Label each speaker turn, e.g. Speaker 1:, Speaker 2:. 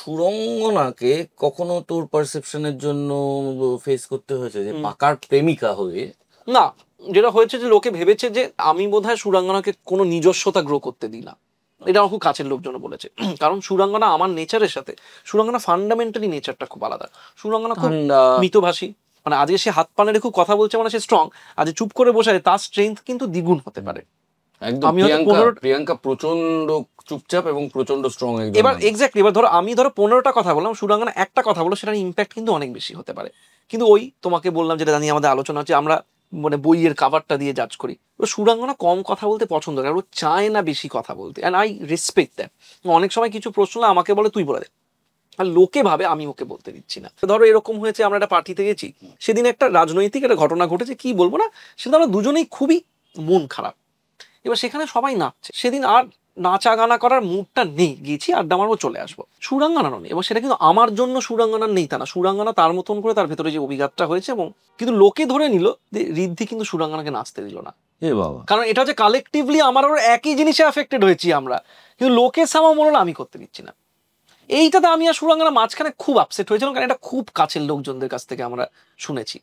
Speaker 1: সুরঙ্গনাকে কখনো তোর পারসেপশনের জন্য ফেস করতে হয়েছে যে পাকার প্রেমিকা হয়ে?
Speaker 2: না, যেটা হয়েছে যে লোকে ভেবেছে যে আমি বোধহয় সুরাঙ্গনাকে কোনো নিজস্বতা গ্রো করতে দিই না। এটা আমার খুব কাছের লোকজন বলেছে। কারণ সুরাঙ্গনা আমার নেচারের সাথে, সুরাঙ্গনা ফান্ডামেন্টালি নেচারটা খুব আলাদা। সুরাঙ্গনা খুব মিতভাষী, মানে আজকে সে হাত পা নেড়ে খুব কথা বলছে মানে সে স্ট্রং, আজ চুপ করে বসে আছে তার স্ট্রেংথ কিন্তু দ্বিগুণ হতে পারে।
Speaker 1: একদম প্রিয়াঙ্কা প্রচন্ড চুপচাপ এবং প্রচন্ড স্ট্রং।
Speaker 2: এবার এক্স্যাক্টলি, এবার ধরো আমি 15টা কথা বললাম, সুরাঙ্গনা একটা কথা বলো, সেটার ইম্প্যাক্ট কিন্তু অনেক বেশি হতে পারে। কিন্তু ওই তোমাকে বললাম যেটা জানি আমাদের আলোচনা হচ্ছে, আমরা মানে বইয়ের কাভারটা দিয়ে জাজ করি। সুরাঙ্গনা কম কথা বলতে পছন্দ করে, ও চায় না বেশি কথা বলতে, অ্যান্ড আই রেসপেক্ট দ্যাট। অনেক সময় কিছু প্রশ্ন আমাকে বলে তুই বলে দে, আর লোকে ভাবে আমি ওকে বলতে দিচ্ছি না। ধরো এরকম হয়েছে, আমরা একটা পার্টিতে গেছি, সেদিন একটা রাজনৈতিক একটা ঘটনা ঘটেছে, কি বলবো না, সেদিন আমরা দুজনেই খুবই মন খারাপ। এবার সেখানে সবাই নাচছে, সেদিন আর নাচা গানা করার মুডটা নেই, গেছি আড্ডা মারবো চলে আসবো, সুরাঙ্গনারও নেই। এবং সেটা কিন্তু আমার জন্য সুরাঙ্গনার নেই তা না, সুরাঙ্গনা তার মতন করে তার ভেতরে যে অভিঘাতটা হয়েছে, এবং কিন্তু লোকে ধরে নিল যে ঋদ্ধি কিন্তু সুরাঙ্গনাকে নাচতে দিল না। কারণ এটা হচ্ছে কালেকটিভলি আমার ওর একই জিনিসে অ্যাফেক্টেড হয়েছি আমরা, কিন্তু লোকে সামা মনে হলো আমি করতে দিচ্ছি না। এইটাতে আমি আর সুরাঙ্গনা মাঝখানে খুব আপসেট হয়েছিলাম, কারণ এটা খুব কাছের লোকজনদের কাছ থেকে আমরা শুনেছি।